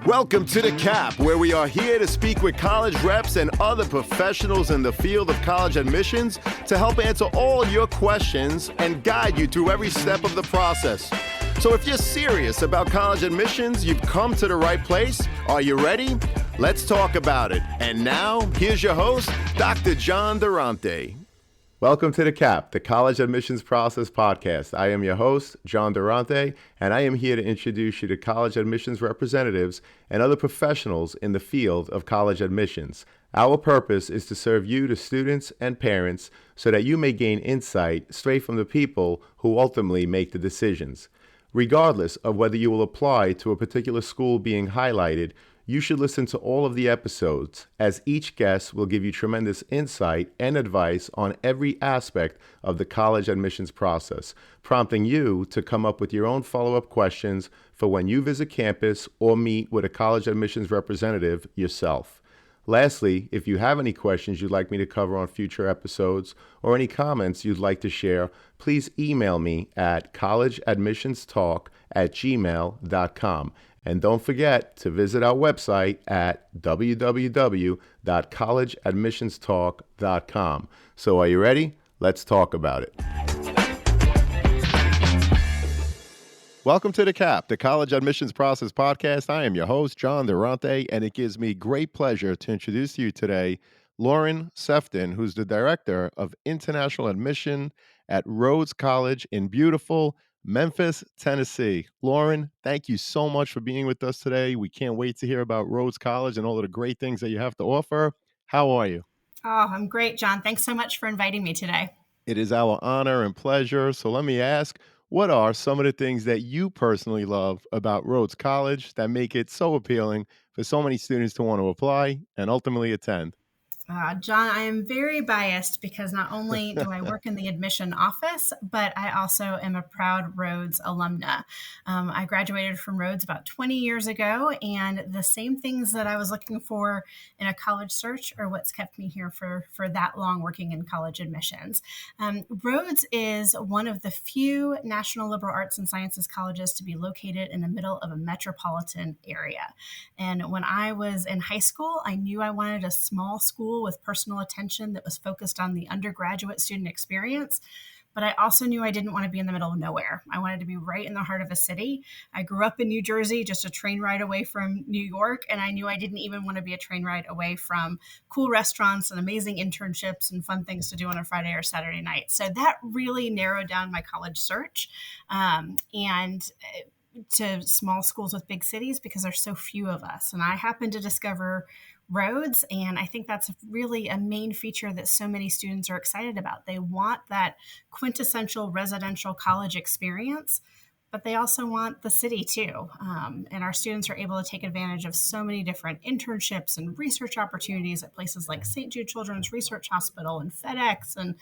Welcome to The Cap, where we are here to speak with college reps and other professionals in the field of college admissions to help answer all your questions and guide you through every step of the process. So if you're serious about college admissions, you've come to the right place. Are you ready? Let's talk about it. And now, here's your host, Dr. John Durante. Welcome to The Cap, the College Admissions Process Podcast. I am your host, John Durante, and I am here to introduce you to college admissions representatives and other professionals in the field of college admissions. Our purpose is to serve you, the students and parents, so that you may gain insight straight from the people who ultimately make the decisions. Regardless of whether you will apply to a particular school being highlighted, you should listen to all of the episodes, as each guest will give you tremendous insight and advice on every aspect of the college admissions process, prompting you to come up with your own follow-up questions for when you visit campus or meet with a college admissions representative yourself. Lastly, if you have any questions you'd like me to cover on future episodes or any comments you'd like to share, please email me at collegeadmissionstalk@gmail.com. And don't forget to visit our website at www.collegeadmissionstalk.com. So are you ready? Let's talk about it. Welcome to The Cap, the College Admissions Process Podcast. I am your host, John Durante, and it gives me great pleasure to introduce to you today Lauren Sefton, who's the Director of International Admission at Rhodes College in beautiful Memphis, Tennessee. Lauren, thank you so much for being with us today. We can't wait to hear about Rhodes College and all of the great things that you have to offer. How are you? Oh, I'm great, John. Thanks so much for inviting me today. It is our honor and pleasure. So let me ask, what are some of the things that you personally love about Rhodes College that make it so appealing for so many students to want to apply and ultimately attend? John, I am very biased because not only do I work in the admission office, but I also am a proud Rhodes alumna. I graduated from Rhodes about 20 years ago, and the same things that I was looking for in a college search are what's kept me here for that long working in college admissions. Rhodes is one of the few National Liberal Arts and Sciences colleges to be located in the middle of a metropolitan area. And when I was in high school, I knew I wanted a small school with personal attention that was focused on the undergraduate student experience. But I also knew I didn't want to be in the middle of nowhere. I wanted to be right in the heart of a city. I grew up in New Jersey, just a train ride away from New York, and I knew I didn't even want to be a train ride away from cool restaurants and amazing internships and fun things to do on a Friday or Saturday night. So that really narrowed down my college search. And to small schools with big cities because there's so few of us. And I happened to discover Rhodes, and I think that's really a main feature that so many students are excited about. They want that quintessential residential college experience, but they also want the city too. And our students are able to take advantage of so many different internships and research opportunities at places like St. Jude Children's Research Hospital and FedEx, and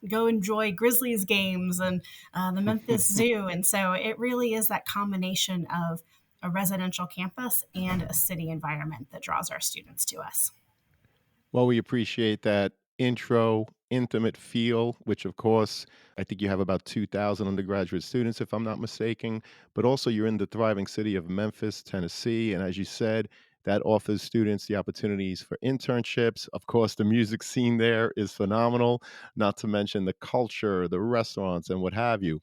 go enjoy Grizzlies games and the Memphis Zoo. And so it really is that combination of a residential campus and a city environment that draws our students to us. Well, we appreciate that intro, intimate feel, which of course, I think you have about 2,000 undergraduate students, if I'm not mistaken, but also you're in the thriving city of Memphis, Tennessee. And as you said, that offers students the opportunities for internships. Of course, the music scene there is phenomenal, not to mention the culture, the restaurants, and what have you.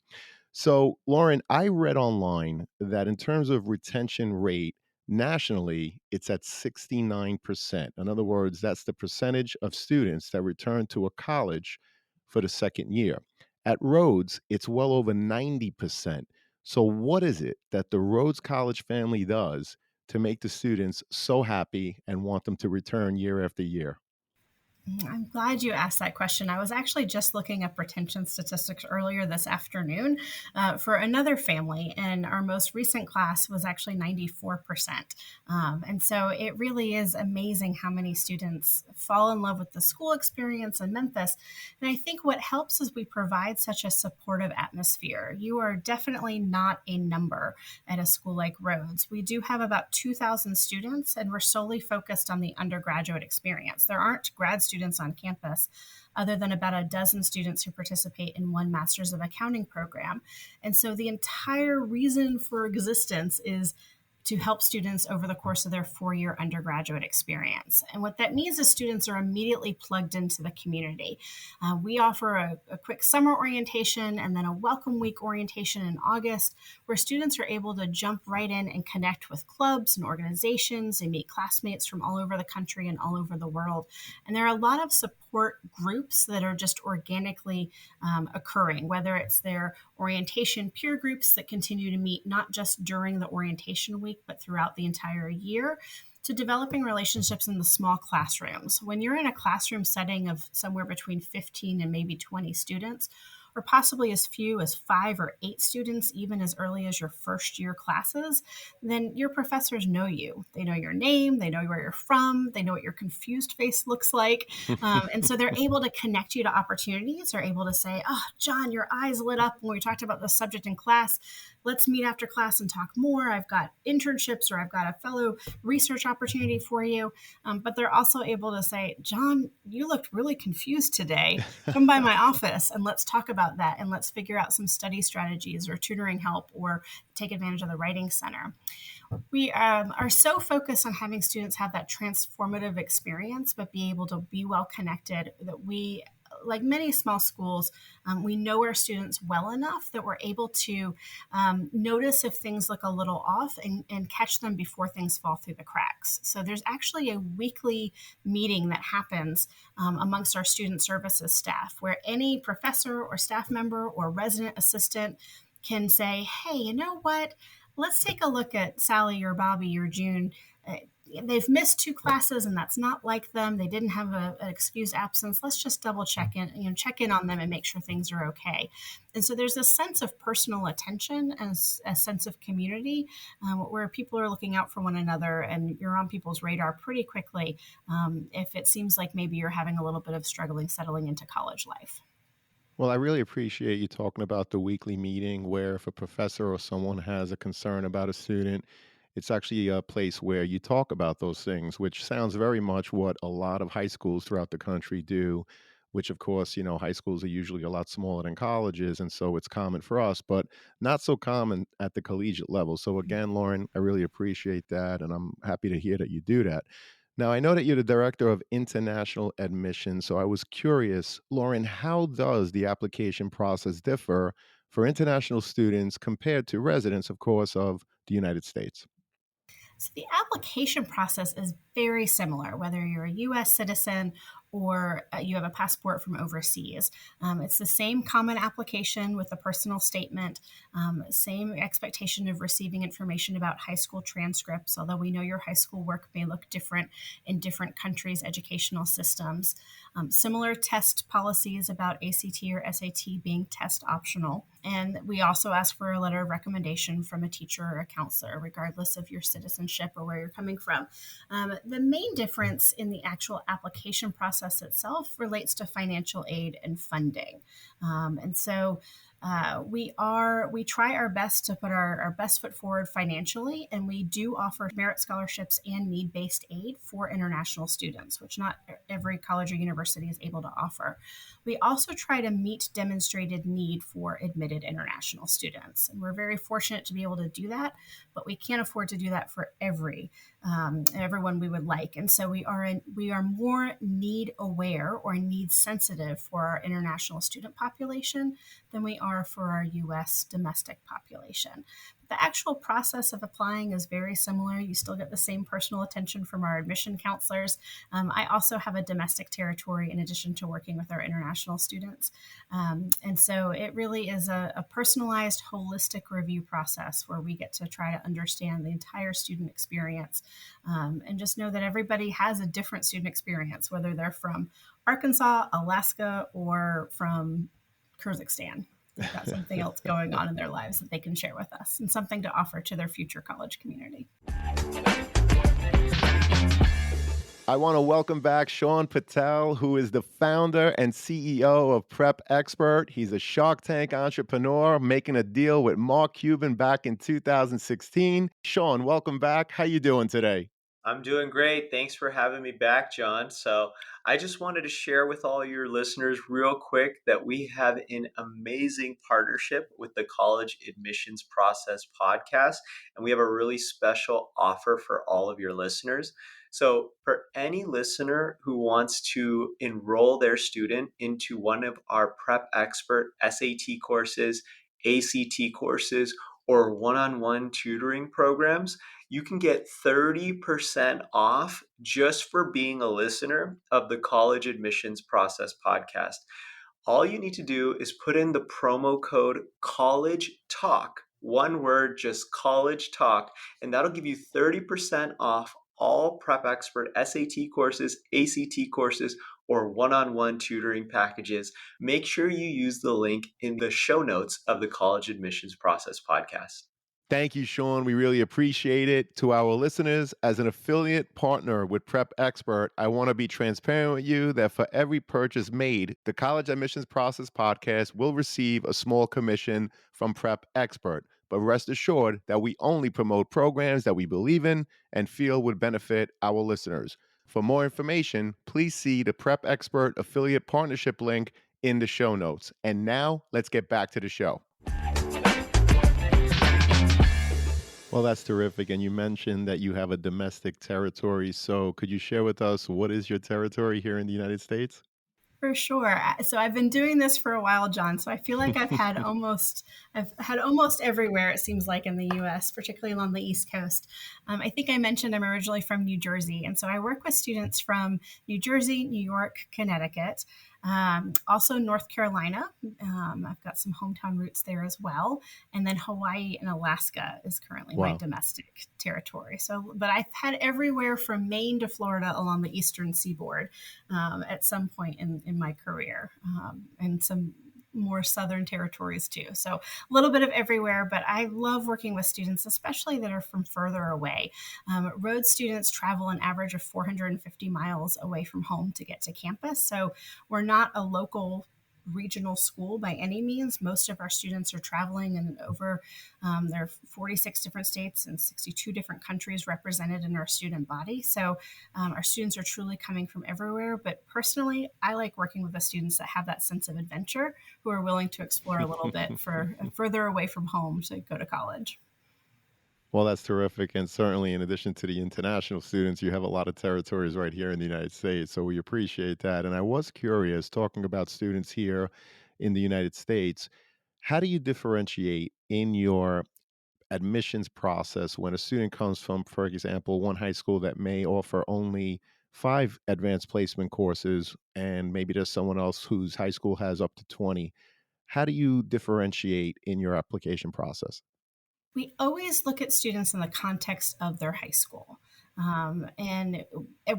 So, Lauren, I read online that in terms of retention rate, nationally, it's at 69%. In other words, that's the percentage of students that return to a college for the second year. At Rhodes, it's well over 90%. So, what is it that the Rhodes College family does to make the students so happy and want them to return year after year? I'm glad you asked that question. I was actually just looking up retention statistics earlier this afternoon for another family, and our most recent class was actually 94%. And so it really is amazing how many students fall in love with the school experience in Memphis. And I think what helps is we provide such a supportive atmosphere. You are definitely not a number at a school like Rhodes. We do have about 2,000 students, and we're solely focused on the undergraduate experience. There aren't grad students on campus, other than about a dozen students who participate in one Master's of Accounting program. And so the entire reason for existence is to help students over the course of their 4 year undergraduate experience. And what that means is students are immediately plugged into the community. We offer a quick summer orientation and then a welcome week orientation in August, where students are able to jump right in and connect with clubs and organizations and meet classmates from all over the country and all over the world. And there are a lot of support groups that are just organically occurring, whether it's their orientation peer groups that continue to meet not just during the orientation week, but throughout the entire year, to developing relationships in the small classrooms. When you're in a classroom setting of somewhere between 15 and maybe 20 students, or possibly as few as 5 or 8 students, even as early as your first year classes, then your professors know you. They know your name, they know where you're from, they know what your confused face looks like. And so they're able to connect you to opportunities. They're able to say, "Oh, John, your eyes lit up when we talked about this subject in class. Let's meet after class and talk more. I've got internships or I've got a fellow research opportunity for you." But they're also able to say, "John, you looked really confused today. Come by my office and let's talk about that. And let's figure out some study strategies or tutoring help or take advantage of the writing center." We are so focused on having students have that transformative experience, but be able to be well connected that we, like many small schools, we know our students well enough that we're able to notice if things look a little off and catch them before things fall through the cracks. So there's actually a weekly meeting that happens amongst our student services staff where any professor or staff member or resident assistant can say, "Hey, you know what? Let's take a look at Sally or Bobby or June. They've missed 2 classes and that's not like them. They didn't have an excused absence. Let's just double check in, check in on them and make sure things are okay." And so there's a sense of personal attention and a sense of community where people are looking out for one another and you're on people's radar pretty quickly if it seems like maybe you're having a little bit of struggling settling into college life. Well, I really appreciate you talking about the weekly meeting where if a professor or someone has a concern about a student, it's actually a place where you talk about those things, which sounds very much what a lot of high schools throughout the country do, which of course, high schools are usually a lot smaller than colleges. And so it's common for us, but not so common at the collegiate level. So again, Lauren, I really appreciate that. And I'm happy to hear that you do that. Now, I know that you're the director of international admissions, so I was curious, Lauren, how does the application process differ for international students compared to residents, of course, of the United States? So the application process is very similar, whether you're a US citizen or you have a passport from overseas. It's the same common application with a personal statement, same expectation of receiving information about high school transcripts, although we know your high school work may look different in different countries' educational systems. Similar test policies about ACT or SAT being test optional. And we also ask for a letter of recommendation from a teacher or a counselor, regardless of your citizenship or where you're coming from. The main difference in the actual application process itself relates to financial aid and funding. We try our best to put our best foot forward financially, and we do offer merit scholarships and need-based aid for international students, which not every college or university is able to offer. We also try to meet demonstrated need for admitted international students, and we're very fortunate to be able to do that, but we can't afford to do that for everyone we would like. And so we are more need aware or need sensitive for our international student population than we are for our US domestic population. The actual process of applying is very similar. You still get the same personal attention from our admission counselors. I also have a domestic territory in addition to working with our international students. And so it really is a personalized, holistic review process where we get to try to understand the entire student experience and just know that everybody has a different student experience, whether they're from Arkansas, Alaska, or from Kyrgyzstan. They've got something else going on in their lives that they can share with us and something to offer to their future college community. I want to welcome back Sean Patel, who is the founder and CEO of Prep Expert. He's a Shark Tank entrepreneur making a deal with Mark Cuban back in 2016. Sean, welcome back. How you doing today? I'm doing great. Thanks for having me back, John. So, I just wanted to share with all your listeners real quick that we have an amazing partnership with the College Admissions Process podcast, and we have a really special offer for all of your listeners. So, for any listener who wants to enroll their student into one of our Prep Expert SAT courses, ACT courses, or one on one tutoring programs, you can get 30% off just for being a listener of the College Admissions Process podcast. All you need to do is put in the promo code College Talk, one word, just College Talk, and that'll give you 30% off all Prep Expert SAT courses, ACT courses, or one on one tutoring packages. Make sure you use the link in the show notes of the College Admissions Process podcast. Thank you, Sean. We really appreciate it. To our listeners, as an affiliate partner with Prep Expert, I want to be transparent with you that for every purchase made, the College Admissions Process podcast will receive a small commission from Prep Expert. But rest assured that we only promote programs that we believe in and feel would benefit our listeners. For more information, please see the Prep Expert affiliate partnership link in the show notes. And now let's get back to the show. Well, that's terrific. And you mentioned that you have a domestic territory. So could you share with us what is your territory here in the United States? For sure. So I've been doing this for a while, John. So I feel like I've had almost everywhere, it seems like, in the US, particularly along the East Coast. I think I mentioned I'm originally from New Jersey. And so I work with students from New Jersey, New York, Connecticut, also North Carolina. I've got some hometown roots there as well. And then Hawaii and Alaska is currently my Wow. domestic territory. So, but I've had everywhere from Maine to Florida along the eastern seaboard at some point in my career, and some more southern territories too. So a little bit of everywhere, but I love working with students, especially that are from further away. Rhodes students travel an average of 450 miles away from home to get to campus. So we're not a local regional school by any means. Most of our students are traveling in over, there are 46 different states and 62 different countries represented in our student body. So our students are truly coming from everywhere. But personally, I like working with the students that have that sense of adventure, who are willing to explore a little bit for further away from home to go to college. Well, that's terrific. And certainly, in addition to the international students, you have a lot of territories right here in the United States. So we appreciate that. And I was curious, talking about students here in the United States, how do you differentiate in your admissions process when a student comes from, for example, one high school that may offer only five advanced placement courses, and maybe there's someone else whose high school has up to 20? How do you differentiate in your application process? We always look at students in the context of their high school. And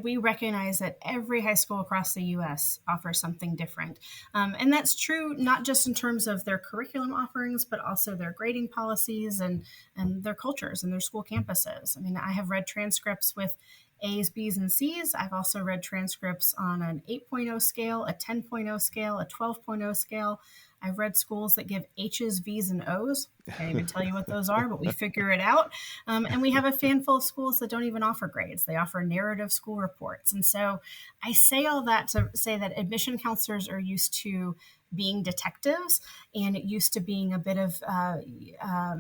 we recognize that every high school across the US offers something different. And that's true not just in terms of their curriculum offerings, but also their grading policies and their cultures and their school campuses. I mean, I have read transcripts with A's, B's, and C's. I've also read transcripts on an 8.0 scale, a 10.0 scale, a 12.0 scale. I've read schools that give H's, V's, and O's. I can't even tell you what those are, but we figure it out. And we have a handful of schools that don't even offer grades. They offer narrative school reports. And so I say all that to say that admission counselors are used to being detectives and used to being a bit of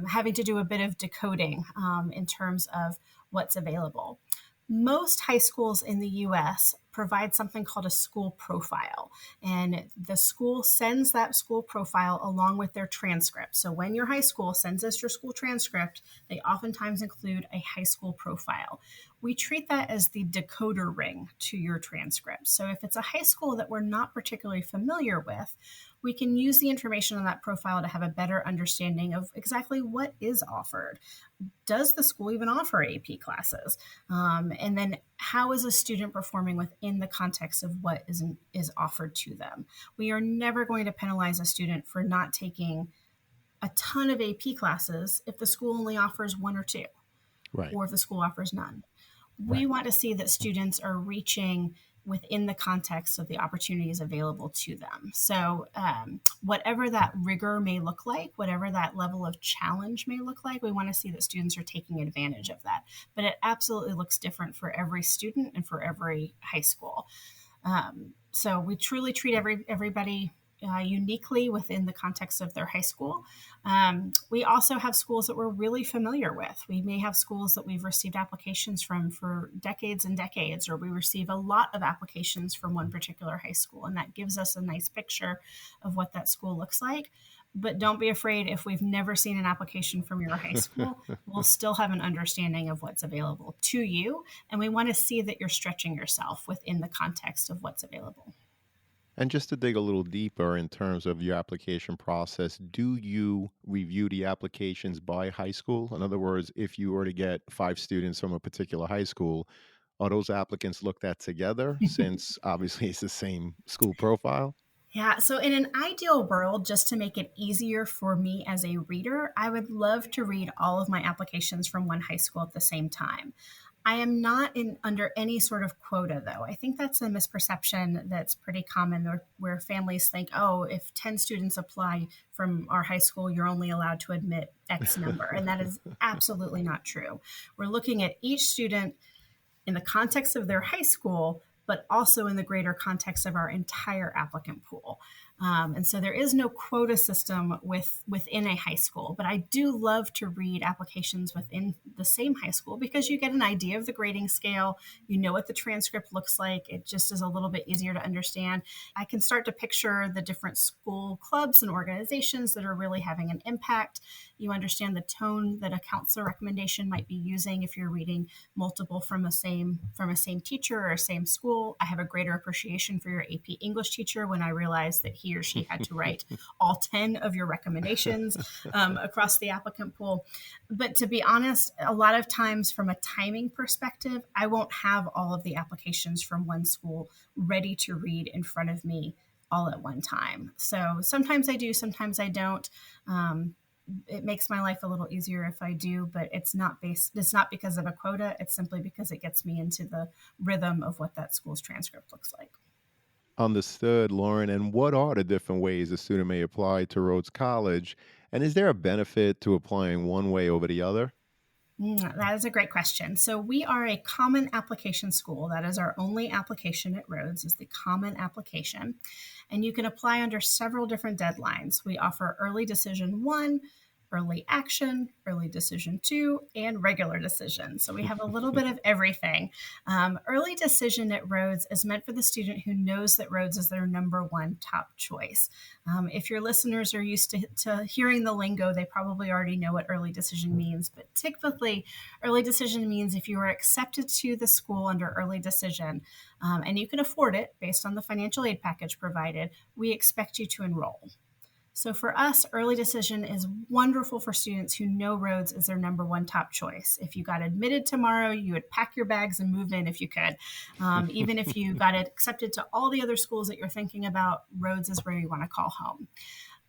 having to do a bit of decoding in terms of what's available. Most high schools in the US provide something called a school profile, and the school sends that school profile along with their transcript. So when your high school sends us your school transcript, they oftentimes include a high school profile. We treat that as the decoder ring to your transcript. So if it's a high school that we're not particularly familiar with, we can use the information on that profile to have a better understanding of exactly what is offered. Does the school even offer AP classes? And then how is a student performing within the context of what is offered to them? We are never going to penalize a student for not taking a ton of AP classes if the school only offers one or two, Right. or if the school offers none. We Right. want to see that students are reaching within the context of the opportunities available to them. So, whatever that rigor may look like, whatever that level of challenge may look like, we want to see that students are taking advantage of that. But it absolutely looks different for every student and for every high school. So we truly treat everybody uniquely within the context of their high school. We also have schools that we're really familiar with. We may have schools that we've received applications from for decades and decades, or we receive a lot of applications from one particular high school, and that gives us a nice picture of what that school looks like. But don't be afraid if we've never seen an application from your high school, we'll still have an understanding of what's available to you. And we want to see that you're stretching yourself within the context of what's available. And just to dig a little deeper in terms of your application process, do you review the applications by high school? In other words, if you were to get 5 students from a particular high school, are those applicants looked at together since obviously it's the same school profile? Yeah, so in an ideal world, just to make it easier for me as a reader, I would love to read all of my applications from one high school at the same time. I am not in under any sort of quota, though. I think that's a misperception that's pretty common where families think, oh, if 10 students apply from our high school, you're only allowed to admit X number. And that is absolutely not true. We're looking at each student in the context of their high school, but also in the greater context of our entire applicant pool. And so there is no quota system within a high school, but I do love to read applications within the same high school because you get an idea of the grading scale. You know what the transcript looks like. It just is a little bit easier to understand. I can start to picture the different school clubs and organizations that are really having an impact. You understand the tone that a counselor recommendation might be using if you're reading multiple from a same teacher or same school. I have a greater appreciation for your AP English teacher when I realize that he or she had to write all 10 of your recommendations across the applicant pool. But to be honest, a lot of times from a timing perspective, I won't have all of the applications from one school ready to read in front of me all at one time. So sometimes I do, sometimes I don't. It makes my life a little easier if I do, but it's not because of a quota. It's simply because it gets me into the rhythm of what that school's transcript looks like. Understood, Lauren. And what are the different ways a student may apply to Rhodes College? And is there a benefit to applying one way over the other? That is a great question. So we are a common application school. That is our only application at Rhodes is the common application. And you can apply under several different deadlines. We offer early decision 1, early action, early decision 2, and regular decision. So we have a little bit of everything. Early decision at Rhodes is meant for the student who knows that Rhodes is their number one top choice. If your listeners are used to hearing the lingo, they probably already know what early decision means. But typically, early decision means if you are accepted to the school under early decision, and you can afford it based on the financial aid package provided, we expect you to enroll. So for us, early decision is wonderful for students who know Rhodes is their number one top choice. If you got admitted tomorrow, you would pack your bags and move in if you could. Even if you got accepted to all the other schools that you're thinking about, Rhodes is where you want to call home.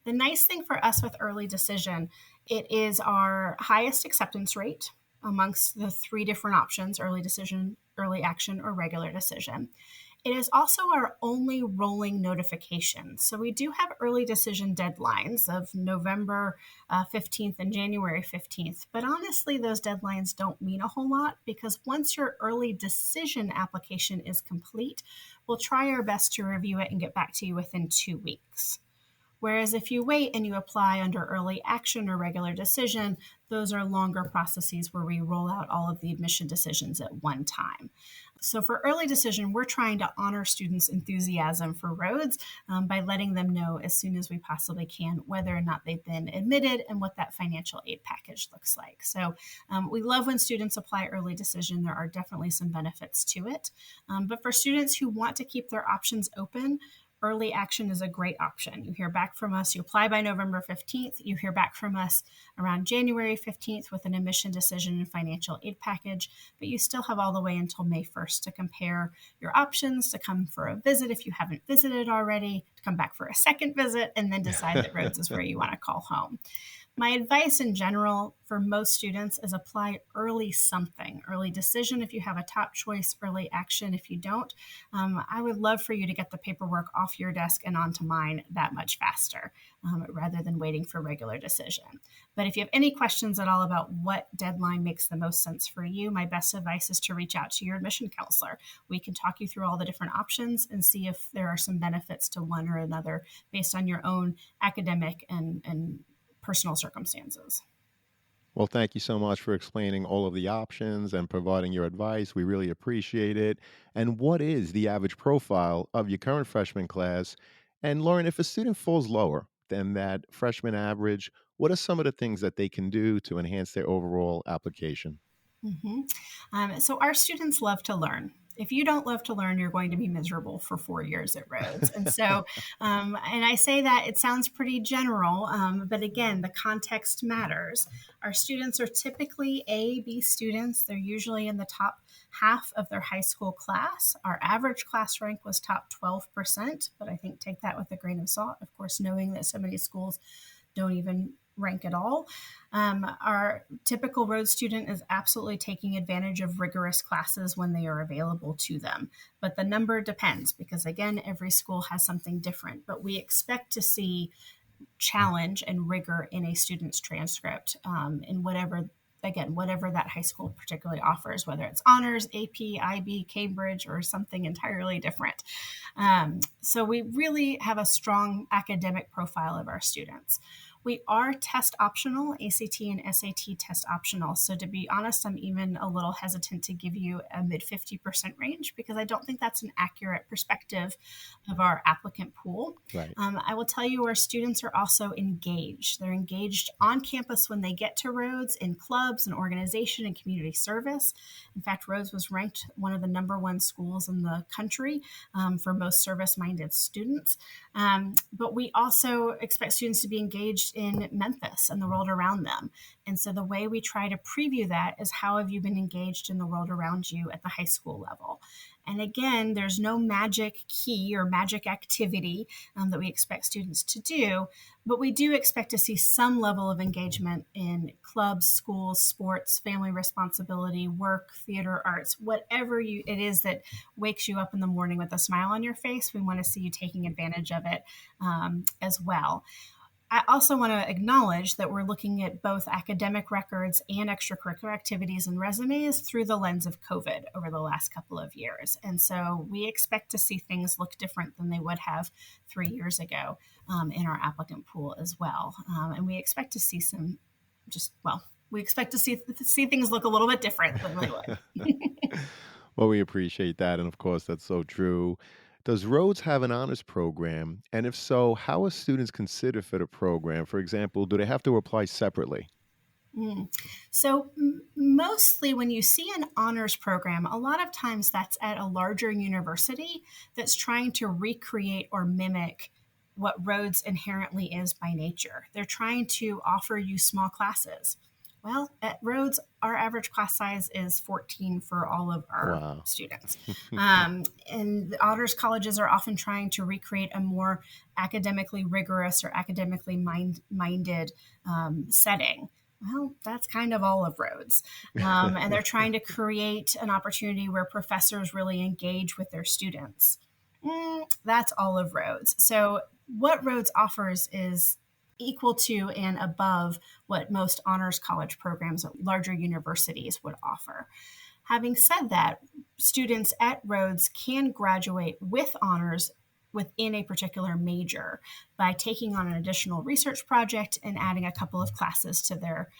The nice thing for us with early decision, it is our highest acceptance rate amongst the 3 different options, early decision, early action, or regular decision. It is also our only rolling notification. So we do have early decision deadlines of November 15th and January 15th. But honestly, those deadlines don't mean a whole lot because once your early decision application is complete, we'll try our best to review it and get back to you within 2 weeks. Whereas if you wait and you apply under early action or regular decision, those are longer processes where we roll out all of the admission decisions at one time. So for early decision, we're trying to honor students' enthusiasm for Rhodes by letting them know as soon as we possibly can whether or not they've been admitted and what that financial aid package looks like. So we love when students apply early decision. There are definitely some benefits to it. But for students who want to keep their options open, early action is a great option. You hear back from us, you apply by November 15th, you hear back from us around January 15th with an admission decision and financial aid package, but you still have all the way until May 1st to compare your options, to come for a visit if you haven't visited already, to come back for a second visit, and then decide that Rhodes is where you want to call home. My advice in general for most students is apply early something, early decision if you have a top choice, early action if you don't. I would love for you to get the paperwork off your desk and onto mine that much faster rather than waiting for regular decision. But if you have any questions at all about what deadline makes the most sense for you, my best advice is to reach out to your admission counselor. We can talk you through all the different options and see if there are some benefits to one or another based on your own academic and personal circumstances. Well, thank you so much for explaining all of the options and providing your advice. We really appreciate it. And what is the average profile of your current freshman class? And Lauren, if a student falls lower than that freshman average, what are some of the things that they can do to enhance their overall application? So our students love to learn. If you don't love to learn, you're going to be miserable for 4 years at Rhodes. And so, and I say that it sounds pretty general, but again, the context matters. Our students are typically A, B students. They're usually in the top half of their high school class. Our average class rank was top 12%, but I think take that with a grain of salt, of course, knowing that so many schools don't even rank at all. Our typical Rhodes student is absolutely taking advantage of rigorous classes when they are available to them. But the number depends because, again, every school has something different. But we expect to see challenge and rigor in a student's transcript in whatever that high school particularly offers, whether it's honors, AP, IB, Cambridge, or something entirely different. So we really have a strong academic profile of our students. We are test optional, ACT and SAT test optional. So to be honest, I'm even a little hesitant to give you a mid 50% range because I don't think that's an accurate perspective of our applicant pool. Right. I will tell you our students are also engaged. They're engaged on campus when they get to Rhodes in clubs and organization and community service. In fact, Rhodes was ranked one of the #1 schools in the country for most service-minded students. But we also expect students to be engaged in Memphis and the world around them. And so the way we try to preview that is how have you been engaged in the world around you at the high school level? And again, there's no magic key or magic activity that we expect students to do, but we do expect to see some level of engagement in clubs, schools, sports, family responsibility, work, theater, arts, whatever it is that wakes you up in the morning with a smile on your face. We want to see you taking advantage of it as well. I also want to acknowledge that we're looking at both academic records and extracurricular activities and resumes through the lens of COVID over the last couple of years. And so we expect to see things look different than they would have 3 years ago in our applicant pool as well. And we expect to see we expect to see things look a little bit different than they would. Well, we appreciate that. And of course, that's so true. Does Rhodes have an honors program? And if so, how are students considered for the program? For example, do they have to apply separately? Mm. So, mostly when you see an honors program, a lot of times that's at a larger university that's trying to recreate or mimic what Rhodes inherently is by nature. They're trying to offer you small classes. Well, at Rhodes, our average class size is 14 for all of our Wow. students. And the honors colleges are often trying to recreate a more academically rigorous or academically minded setting. Well, that's kind of all of Rhodes. And they're trying to create an opportunity where professors really engage with their students. That's all of Rhodes. So, what Rhodes offers is equal to and above what most honors college programs at larger universities would offer. Having said that, students at Rhodes can graduate with honors within a particular major by taking on an additional research project and adding a couple of classes to their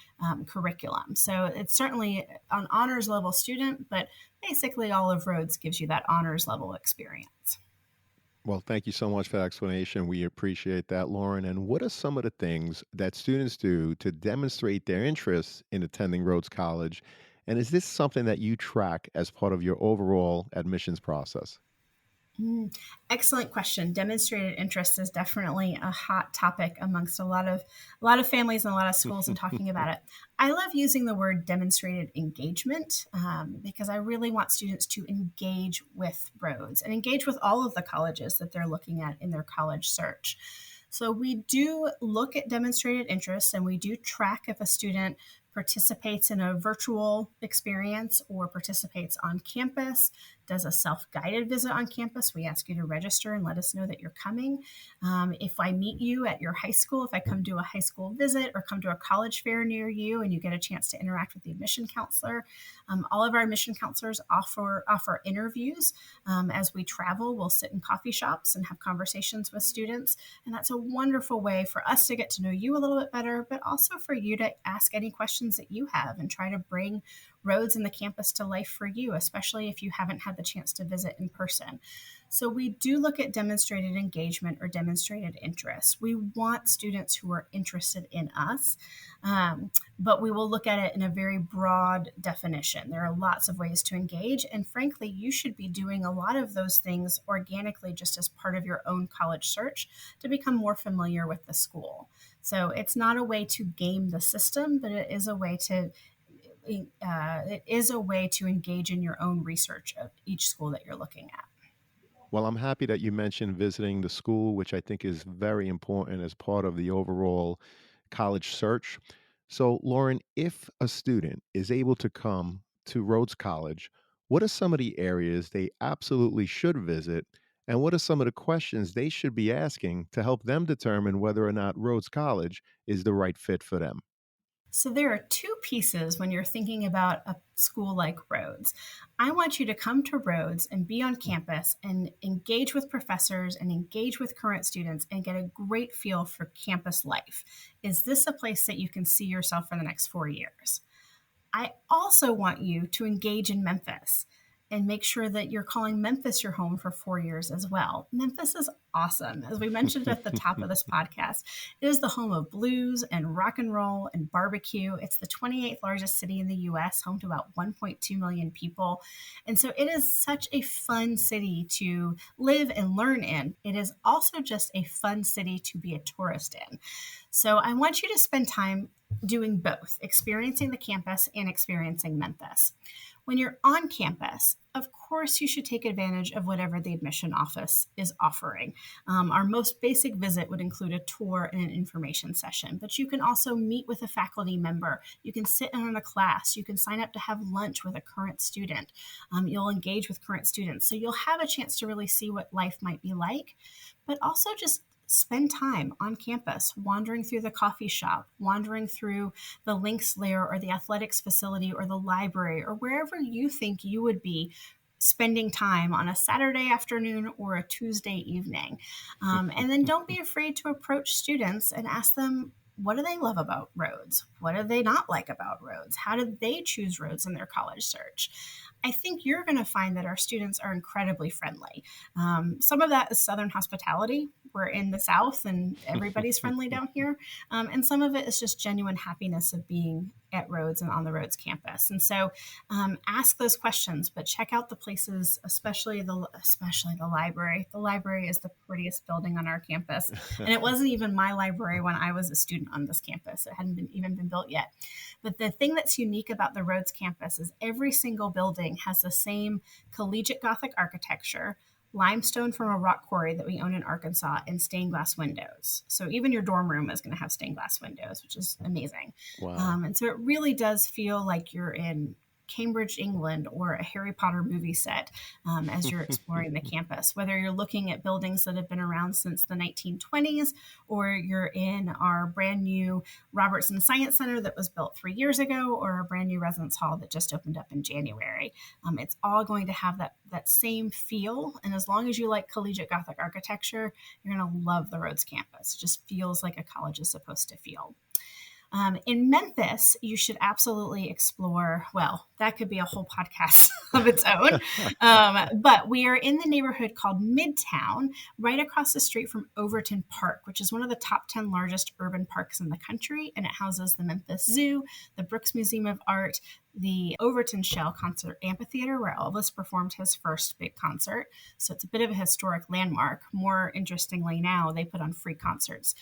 curriculum. So it's certainly an honors level student, but basically all of Rhodes gives you that honors level experience. Well, thank you so much for that explanation. We appreciate that, Lauren. And what are some of the things that students do to demonstrate their interest in attending Rhodes College? And is this something that you track as part of your overall admissions process? Excellent question. Demonstrated interest is definitely a hot topic amongst a lot of families and a lot of schools and talking about it. I love using the word demonstrated engagement because I really want students to engage with Rhodes and engage with all of the colleges that they're looking at in their college search. So we do look at demonstrated interest, and we do track if a student participates in a virtual experience or participates on campus, does a self-guided visit on campus. We ask you to register and let us know that you're coming. If I meet you at your high school, if I come to a high school visit or come to a college fair near you and you get a chance to interact with the admission counselor, all of our admission counselors offer interviews. As we travel, we'll sit in coffee shops and have conversations with students. And that's a wonderful way for us to get to know you a little bit better, but also for you to ask any questions that you have and try to bring Rhodes and the campus to life for you, especially if you haven't had the chance to visit in person. So we do look at demonstrated engagement or demonstrated interest. We want students who are interested in us, but we will look at it in a very broad definition. There are lots of ways to engage, and frankly, you should be doing a lot of those things organically just as part of your own college search to become more familiar with the school. So it's not a way to game the system, but it is a way to engage in your own research of each school that you're looking at. Well, I'm happy that you mentioned visiting the school, which I think is very important as part of the overall college search. So, Lauren, if a student is able to come to Rhodes College, what are some of the areas they absolutely should visit? And what are some of the questions they should be asking to help them determine whether or not Rhodes College is the right fit for them? So there are two pieces when you're thinking about a school like Rhodes. I want you to come to Rhodes and be on campus and engage with professors and engage with current students and get a great feel for campus life. Is this a place that you can see yourself for the next 4 years? I also want you to engage in Memphis and make sure that you're calling Memphis your home for 4 years as well. Memphis is awesome. As we mentioned at the top of this podcast, it is the home of blues and rock and roll and barbecue. It's the 28th largest city in the US, home to about 1.2 million people. And so it is such a fun city to live and learn in. It is also just a fun city to be a tourist in. So I want you to spend time doing both, experiencing the campus and experiencing Memphis. When you're on campus, of course, you should take advantage of whatever the admission office is offering. Our most basic visit would include a tour and an information session, but you can also meet with a faculty member. You can sit in on a class. You can sign up to have lunch with a current student. You'll engage with current students. So you'll have a chance to really see what life might be like, but also just spend time on campus, wandering through the coffee shop, wandering through the links layer or the athletics facility or the library or wherever you think you would be spending time on a Saturday afternoon or a Tuesday evening. And then don't be afraid to approach students and ask them, what do they love about Rhodes? What do they not like about Rhodes? How did they choose Rhodes in their college search? I think you're going to find that our students are incredibly friendly. Some of that is Southern hospitality. We're in the South and everybody's friendly down here. And some of it is just genuine happiness of being at Rhodes and on the Rhodes campus. And so ask those questions, but check out the places, especially the library. The library is the prettiest building on our campus. And it wasn't even my library when I was a student on this campus. It hadn't even been built yet. But the thing that's unique about the Rhodes campus is every single building has the same collegiate Gothic architecture, limestone from a rock quarry that we own in Arkansas, and stained glass windows. So even your dorm room is going to have stained glass windows, which is amazing. Wow. And so it really does feel like you're in Cambridge, England, or a Harry Potter movie set as you're exploring the campus, whether you're looking at buildings that have been around since the 1920s, or you're in our brand new Robertson Science Center that was built 3 years ago, or a brand new residence hall that just opened up in January. It's all going to have that same feel. And as long as you like collegiate Gothic architecture, you're going to love the Rhodes campus. It just feels like a college is supposed to feel. In Memphis, you should absolutely explore. Well, that could be a whole podcast of its own. But we are in the neighborhood called Midtown, right across the street from Overton Park, which is one of the top 10 largest urban parks in the country. And it houses the Memphis Zoo, the Brooks Museum of Art, the Overton Shell Concert Amphitheater, where Elvis performed his first big concert. So it's a bit of a historic landmark. More interestingly, now they put on free concerts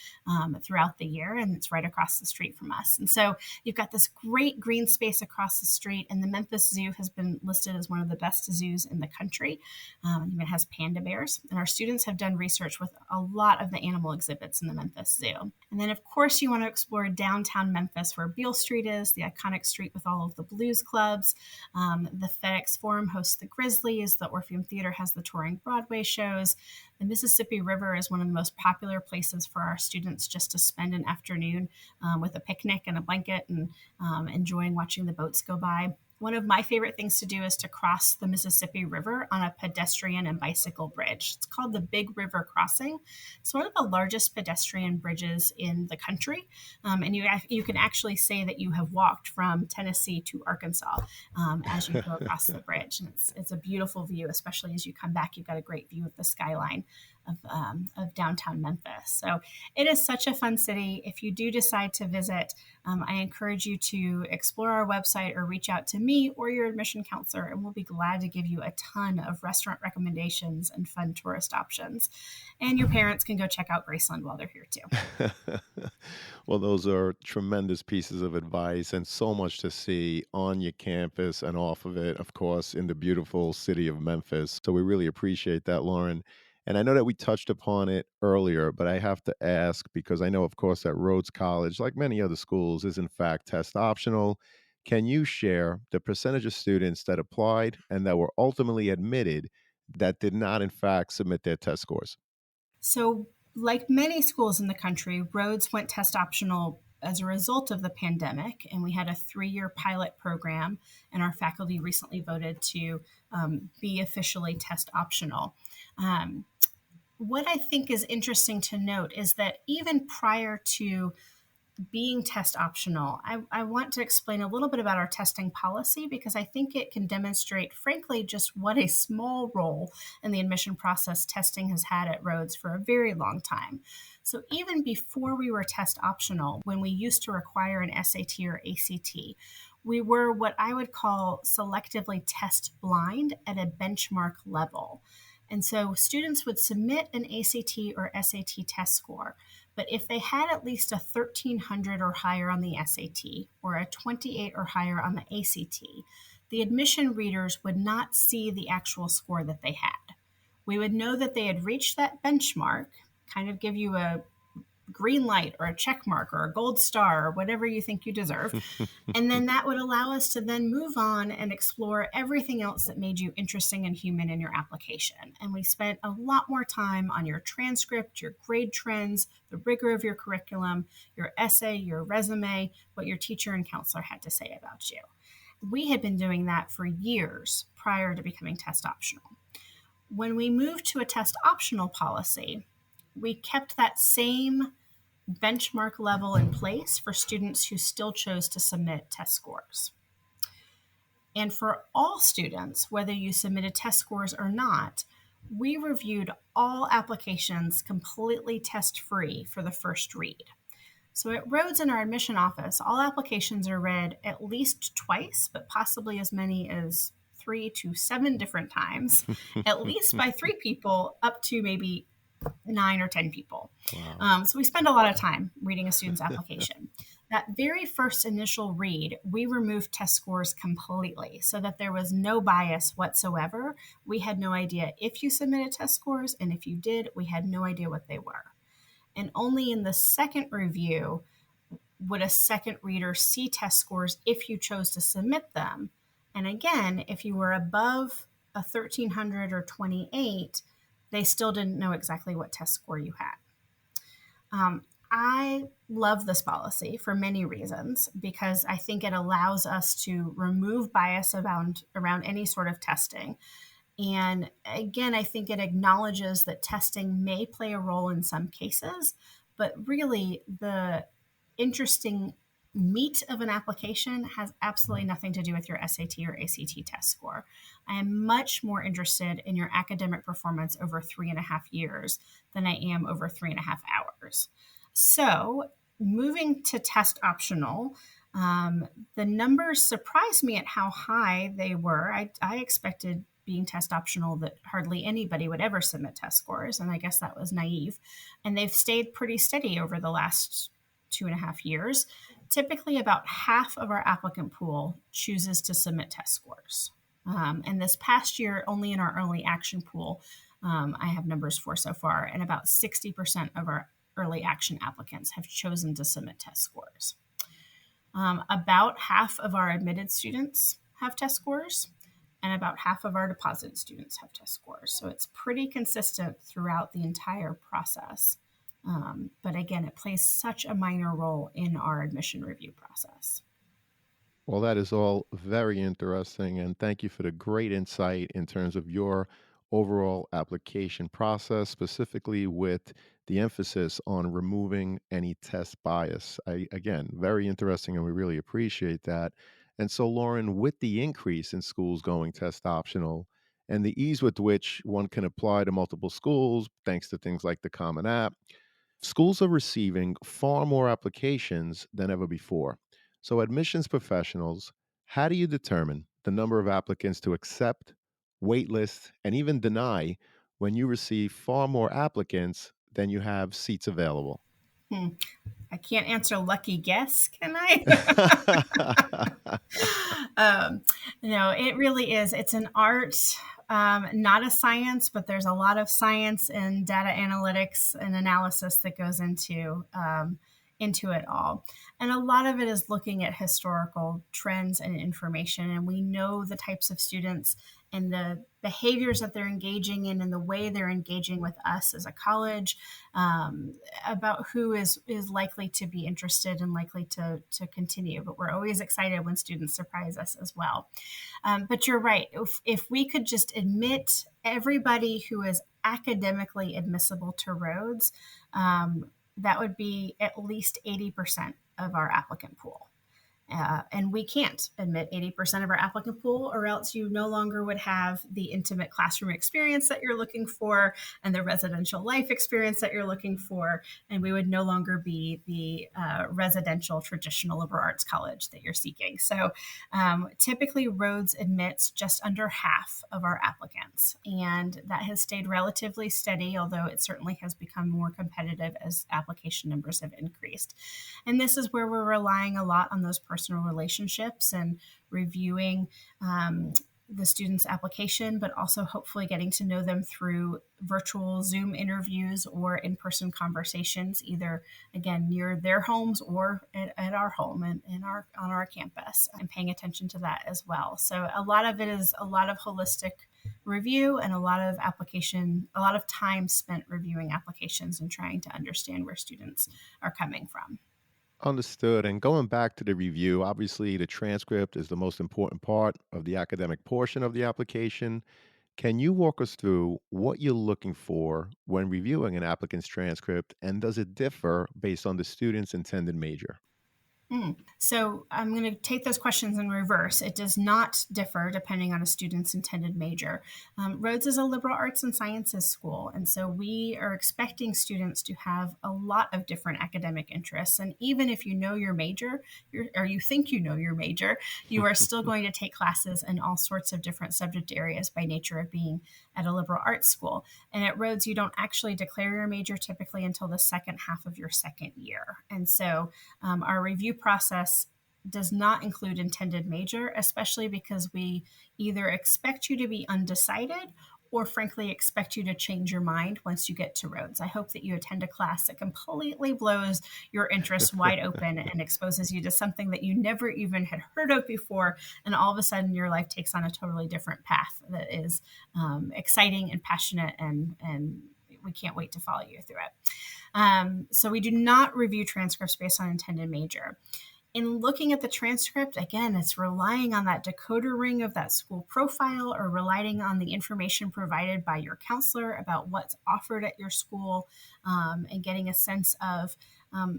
throughout the year, and it's right across the street from us. And so you've got this great green space across the street, and the Memphis Zoo has been listed as one of the best zoos in the country. It has panda bears, and our students have done research with a lot of the animal exhibits in the Memphis Zoo. And then, of course, you want to explore downtown Memphis, where Beale Street is, the iconic street with all of the blues clubs. The FedEx Forum hosts the Grizzlies. The Orpheum Theater has the touring Broadway shows. The Mississippi River is one of the most popular places for our students just to spend an afternoon with a picnic and a blanket and enjoying watching the boats go by. One of my favorite things to do is to cross the Mississippi River on a pedestrian and bicycle bridge. It's called the Big River Crossing. It's one of the largest pedestrian bridges in the country. And you can actually say that you have walked from Tennessee to Arkansas as you go across the bridge. And it's a beautiful view, especially as you come back. You've got a great view of the skyline of downtown Memphis. So it is such a fun city. If you do decide to visit, I encourage you to explore our website or reach out to me or your admission counselor, and we'll be glad to give you a ton of restaurant recommendations and fun tourist options. And your parents can go check out Graceland while they're here too. Well, those are tremendous pieces of advice and so much to see on your campus and off of it, of course, in the beautiful city of Memphis. So we really appreciate that, Lauren. And I know that we touched upon it earlier, but I have to ask because I know, of course, that Rhodes College, like many other schools, is in fact test optional. Can you share the percentage of students that applied and that were ultimately admitted that did not, in fact, submit their test scores? So, like many schools in the country, Rhodes went test optional as a result of the pandemic, and we had a 3-year pilot program, and our faculty recently voted to be officially test optional. What I think is interesting to note is that even prior to being test optional, I want to explain a little bit about our testing policy because I think it can demonstrate, frankly, just what a small role in the admission process testing has had at Rhodes for a very long time. So even before we were test optional, when we used to require an SAT or ACT, we were what I would call selectively test blind at a benchmark level. And so students would submit an ACT or SAT test score, but if they had at least a 1300 or higher on the SAT or a 28 or higher on the ACT, the admission readers would not see the actual score that they had. We would know that they had reached that benchmark, kind of give you a green light or a check mark or a gold star or whatever you think you deserve. And then that would allow us to then move on and explore everything else that made you interesting and human in your application. And we spent a lot more time on your transcript, your grade trends, the rigor of your curriculum, your essay, your resume, what your teacher and counselor had to say about you. We had been doing that for years prior to becoming test optional. When we moved to a test optional policy, we kept that same benchmark level in place for students who still chose to submit test scores. And for all students, whether you submitted test scores or not, we reviewed all applications completely test-free for the first read. So at Rhodes in our admission office, all applications are read at least twice, but possibly as many as 3 to 7 different times, at least by 3 people, up to maybe 9 or 10 people. Wow. So we spend a lot of time reading a student's application. That very first initial read, we removed test scores completely so that there was no bias whatsoever. We had no idea if you submitted test scores, and if you did, we had no idea what they were. And only in the second review would a second reader see test scores if you chose to submit them. And again, if you were above a 1300 or 28, they still didn't know exactly what test score you had. I love this policy for many reasons because I think it allows us to remove bias around any sort of testing. And again, I think it acknowledges that testing may play a role in some cases, but really the interesting meat of an application has absolutely nothing to do with your SAT or ACT test score. I am much more interested in your academic performance over 3.5 years than I am over 3.5 hours. So moving to test optional, Um, the numbers surprised me at how high they were. I expected, being test optional, that hardly anybody would ever submit test scores, and I guess that was naive. And they've stayed pretty steady over the last 2.5 years. Typically, about half of our applicant pool chooses to submit test scores. And this past year, only in our early action pool, I have numbers for so far, and about 60% of our early action applicants have chosen to submit test scores. About half of our admitted students have test scores, and about half of our deposited students have test scores. So it's pretty consistent throughout the entire process. But again, it plays such a minor role in our admission review process. Well, that is all very interesting. And thank you for the great insight in terms of your overall application process, specifically with the emphasis on removing any test bias. Again, very interesting, and we really appreciate that. And so, Lauren, with the increase in schools going test optional and the ease with which one can apply to multiple schools, thanks to things like the Common App, schools are receiving far more applications than ever before. So, admissions professionals, how do you determine the number of applicants to accept, waitlist, and even deny when you receive far more applicants than you have seats available? Hmm. I can't answer lucky guess, can I? um, no, it really is. It's an art, not a science, but there's a lot of science and data analytics and analysis that goes into it all. And a lot of it is looking at historical trends and information. And we know the types of students and the behaviors that they're engaging in and the way they're engaging with us as a college, about who is likely to be interested and likely to continue. But we're always excited when students surprise us as well. But you're right. If we could just admit everybody who is academically admissible to Rhodes, that would be at least 80% of our applicant pool. And we can't admit 80% of our applicant pool, or else you no longer would have the intimate classroom experience that you're looking for and the residential life experience that you're looking for. And we would no longer be the residential traditional liberal arts college that you're seeking. So typically, Rhodes admits just under half of our applicants. And that has stayed relatively steady, although it certainly has become more competitive as application numbers have increased. And this is where we're relying a lot on those personal relationships and reviewing the student's application, but also hopefully getting to know them through virtual Zoom interviews or in-person conversations, either again near their homes or at our home and on our campus, and paying attention to that as well. So a lot of it is a lot of holistic review and a lot of time spent reviewing applications and trying to understand where students are coming from. Understood. And going back to the review, obviously the transcript is the most important part of the academic portion of the application. Can you walk us through what you're looking for when reviewing an applicant's transcript, and does it differ based on the student's intended major? So I'm going to take those questions in reverse. It does not differ depending on a student's intended major. Rhodes is a liberal arts and sciences school, and so we are expecting students to have a lot of different academic interests. And even if you know your major, or you think you know your major, you are still going to take classes in all sorts of different subject areas by nature of being at a liberal arts school. And at Rhodes, you don't actually declare your major typically until the second half of your second year. And so our review process does not include intended major, especially because we either expect you to be undecided or frankly expect you to change your mind once you get to Rhodes. I hope that you attend a class that completely blows your interests wide open and exposes you to something that you never even had heard of before, and all of a sudden your life takes on a totally different path that is exciting and passionate, and we can't wait to follow you through it. So we do not review transcripts based on intended major. In looking at the transcript, again, it's relying on that decoder ring of that school profile, or relying on the information provided by your counselor about what's offered at your school, and getting a sense of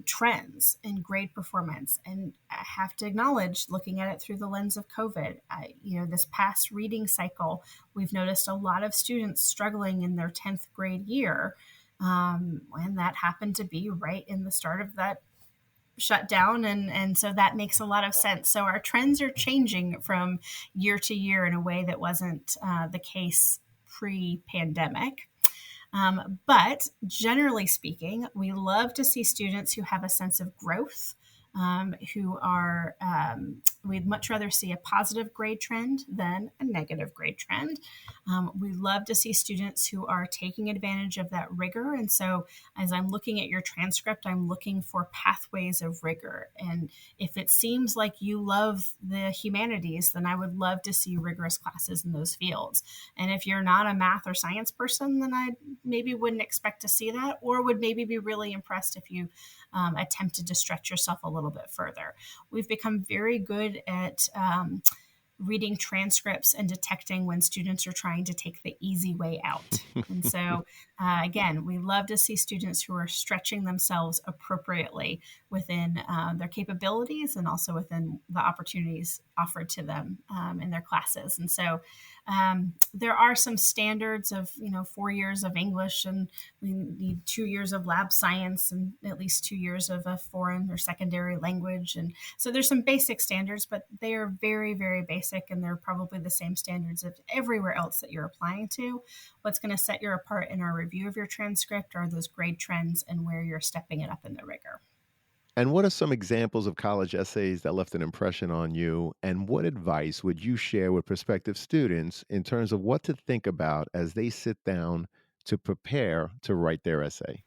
trends in grade performance. And I have to acknowledge, looking at it through the lens of COVID, this past reading cycle, we've noticed a lot of students struggling in their 10th grade year, and that happened to be right in the start of that shut down, and so that makes a lot of sense. So our trends are changing from year to year in a way that wasn't the case pre-pandemic. But generally speaking, we love to see students who have a sense of growth, we'd much rather see a positive grade trend than a negative grade trend. We love to see students who are taking advantage of that rigor. And so, as I'm looking at your transcript, I'm looking for pathways of rigor. And if it seems like you love the humanities, then I would love to see rigorous classes in those fields. And if you're not a math or science person, then I maybe wouldn't expect to see that, or would maybe be really impressed if you attempted to stretch yourself a little bit further. We've become very good at reading transcripts and detecting when students are trying to take the easy way out. And so, again, we love to see students who are stretching themselves appropriately within their capabilities and also within the opportunities offered to them in their classes. And so, there are some standards of 4 years of English, and we need 2 years of lab science and at least 2 years of a foreign or secondary language. And so there's some basic standards, but they are very, very basic, and they're probably the same standards of everywhere else that you're applying to. What's going to set you apart in our review of your transcript are those grade trends and where you're stepping it up in the rigor. And what are some examples of college essays that left an impression on you? And what advice would you share with prospective students in terms of what to think about as they sit down to prepare to write their essay?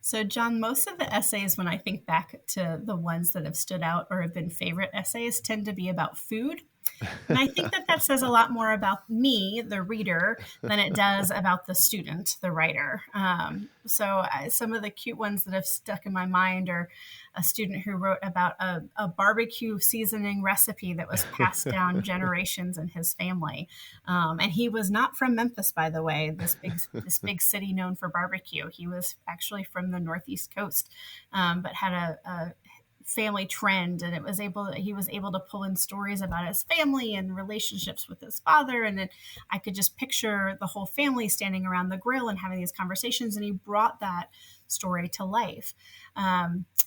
So, John, most of the essays, when I think back to the ones that have stood out or have been favorite essays, tend to be about food. And I think that that says a lot more about me, the reader, than it does about the student, the writer. Some of the cute ones that have stuck in my mind are a student who wrote about a barbecue seasoning recipe that was passed down generations in his family. And he was not from Memphis, by the way, this big city known for barbecue. He was actually from the Northeast coast, but had a family trend, and he was able to pull in stories about his family and relationships with his father, and then I could just picture the whole family standing around the grill and having these conversations, and he brought that story to life.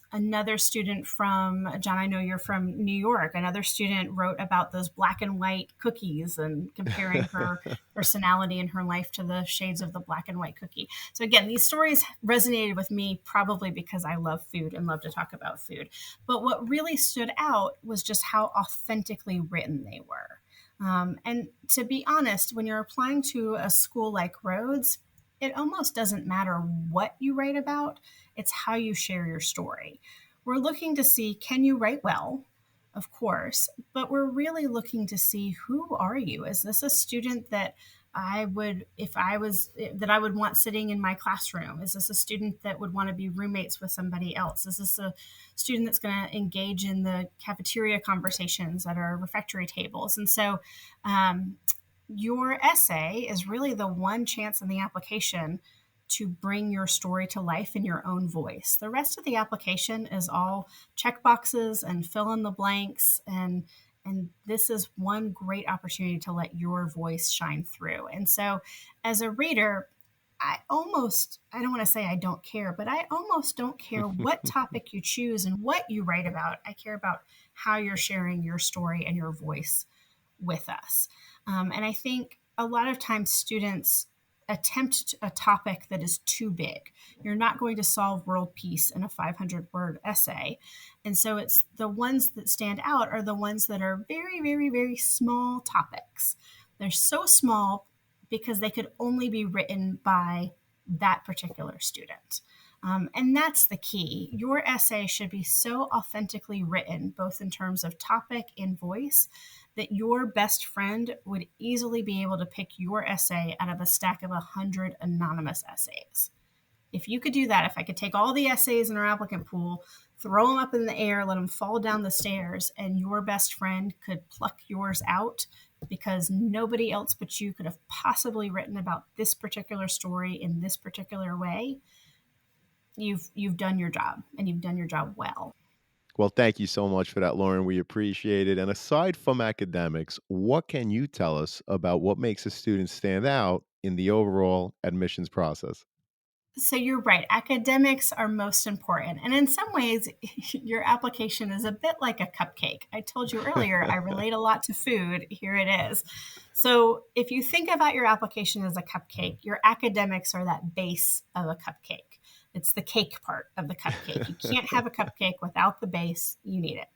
Another student from John, I know you're from New York. Another student wrote about those black and white cookies and comparing her personality and her life to the shades of the black and white cookie. So again, these stories resonated with me probably because I love food and love to talk about food. But what really stood out was just how authentically written they were. And to be honest, when you're applying to a school like Rhodes, it almost doesn't matter what you write about, it's how you share your story. We're looking to see, can you write well? Of course, but we're really looking to see, who are you? Is this a student that I would, if I was, that I would want sitting in my classroom? Is this a student that would want to be roommates with somebody else? Is this a student that's going to engage in the cafeteria conversations at our refectory tables? And so, your essay is really the one chance in the application to bring your story to life in your own voice. The rest of the application is all check boxes and fill in the blanks, and this is one great opportunity to let your voice shine through. And so, as a reader, I don't want to say I don't care, but I almost don't care what topic you choose and what you write about. I care about how you're sharing your story and your voice with us. And I think a lot of times students attempt a topic that is too big. You're not going to solve world peace in a 500-word essay. And so it's the ones that stand out are the ones that are very, very, very small topics. They're so small because they could only be written by that particular student. And that's the key. Your essay should be so authentically written, both in terms of topic and voice, that your best friend would easily be able to pick your essay out of a stack of 100 anonymous essays. If you could do that, if I could take all the essays in our applicant pool, throw them up in the air, let them fall down the stairs, and your best friend could pluck yours out because nobody else but you could have possibly written about this particular story in this particular way, you've done your job, and you've done your job well. Well, thank you so much for that, Lauren. We appreciate it. And aside from academics, what can you tell us about what makes a student stand out in the overall admissions process? So you're right. Academics are most important. And in some ways, your application is a bit like a cupcake. I told you earlier, I relate a lot to food. Here it is. So if you think about your application as a cupcake, your academics are that base of a cupcake. It's the cake part of the cupcake. You can't have a cupcake without the base. You need it.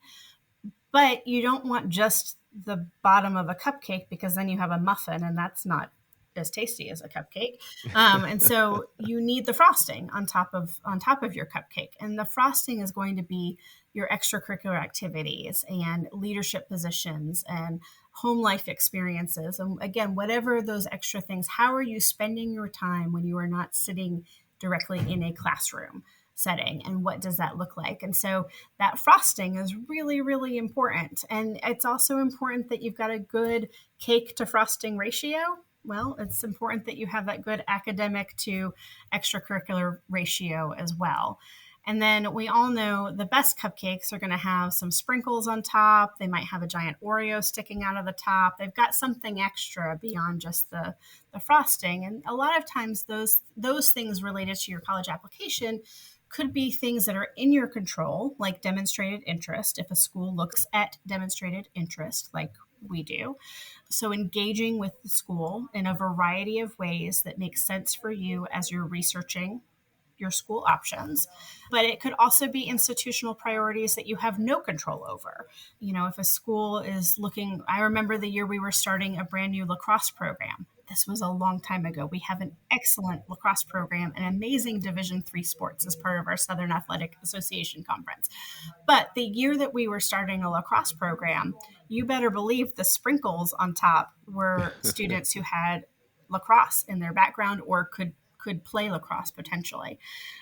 But you don't want just the bottom of a cupcake, because then you have a muffin, and that's not as tasty as a cupcake. And so you need the frosting on top of your cupcake. And the frosting is going to be your extracurricular activities and leadership positions and home life experiences. And again, whatever those extra things, how are you spending your time when you are not sitting directly in a classroom setting, and what does that look like? And so that frosting is really, really important. And it's also important that you've got a good cake to frosting ratio. Well, it's important that you have that good academic to extracurricular ratio as well. And then we all know the best cupcakes are going to have some sprinkles on top. They might have a giant Oreo sticking out of the top. They've got something extra beyond just the frosting. And a lot of times those things related to your college application could be things that are in your control, like demonstrated interest, if a school looks at demonstrated interest like we do. So engaging with the school in a variety of ways that make sense for you as you're researching your school options. But it could also be institutional priorities that you have no control over. You know, if a school is looking, I remember the year we were starting a brand new lacrosse program. This was a long time ago. We have an excellent lacrosse program and amazing Division III sports as part of our Southern Athletic Association conference. But the year that we were starting a lacrosse program, you better believe the sprinkles on top were students who had lacrosse in their background or could play lacrosse potentially.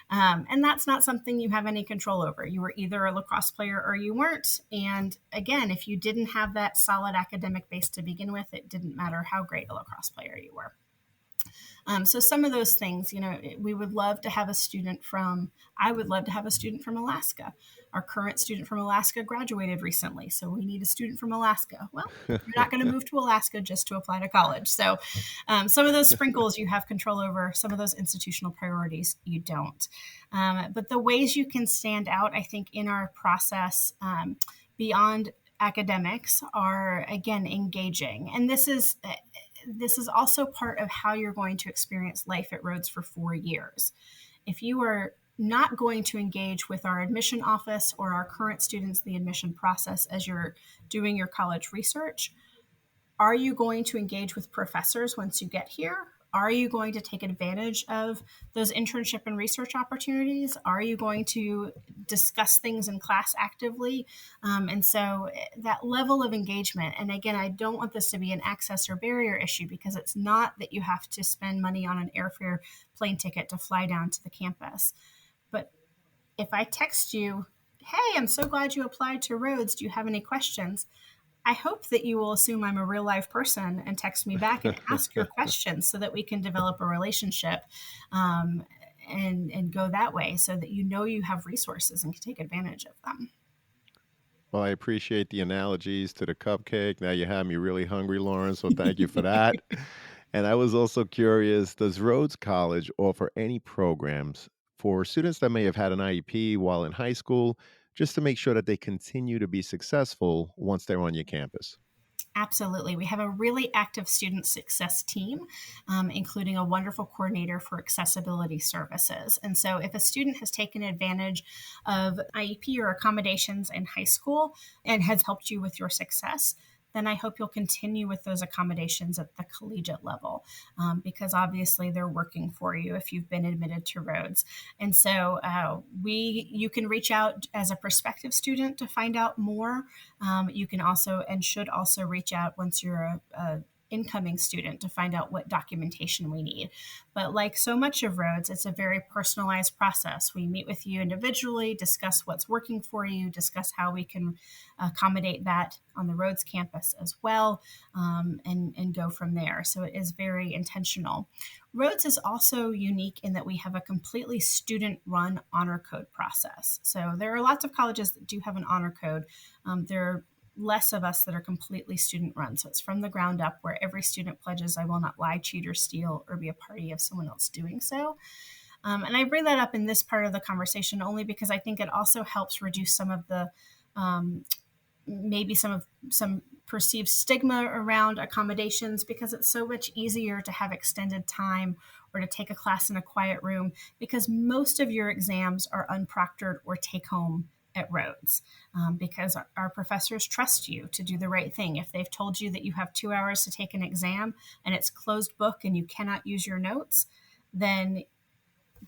And that's not something you have any control over. You were either a lacrosse player or you weren't. And again, if you didn't have that solid academic base to begin with, it didn't matter how great a lacrosse player you were. So some of those things, you know, I would love to have a student from Alaska. Our current student from Alaska graduated recently, so we need a student from Alaska. Well, you're not going to move to Alaska just to apply to college. So some of those sprinkles you have control over, some of those institutional priorities you don't. But the ways you can stand out, I think, in our process beyond academics are, again, engaging. And this is also part of how you're going to experience life at Rhodes for 4 years. If you are not going to engage with our admission office or our current students in the admission process as you're doing your college research, are you going to engage with professors once you get here? Are you going to take advantage of those internship and research opportunities? Are you going to discuss things in class actively? And so that level of engagement, and again, I don't want this to be an access or barrier issue, because it's not that you have to spend money on an airfare plane ticket to fly down to the campus. But if I text you, hey, I'm so glad you applied to Rhodes, do you have any questions? I hope that you will assume I'm a real life person and text me back and ask your questions so that we can develop a relationship and go that way, so that you know you have resources and can take advantage of them. Well, I appreciate the analogies to the cupcake. Now you have me really hungry, Lauren, so thank you for that. And I was also curious, does Rhodes College offer any programs for students that may have had an IEP while in high school, just to make sure that they continue to be successful once they're on your campus? Absolutely. We have a really active student success team, including a wonderful coordinator for accessibility services. And so if a student has taken advantage of IEP or accommodations in high school and has helped you with your success, then I hope you'll continue with those accommodations at the collegiate level, because obviously they're working for you if you've been admitted to Rhodes. And so you can reach out as a prospective student to find out more. You can also and should also reach out once you're a incoming student to find out what documentation we need. But like so much of Rhodes, it's a very personalized process. We meet with you individually, discuss what's working for you, discuss how we can accommodate that on the Rhodes campus as well, and go from there. So it is very intentional. Rhodes is also unique in that we have a completely student-run honor code process. So there are lots of colleges that do have an honor code. There are less of us that are completely student run. So it's from the ground up, where every student pledges, I will not lie, cheat, or steal, or be a party of someone else doing so. And I bring that up in this part of the conversation only because I think it also helps reduce some of the um, maybe some perceived stigma around accommodations, because it's so much easier to have extended time or to take a class in a quiet room, because most of your exams are unproctored or take home at Rhodes, because our professors trust you to do the right thing. If they've told you that you have 2 hours to take an exam and it's closed book and you cannot use your notes, then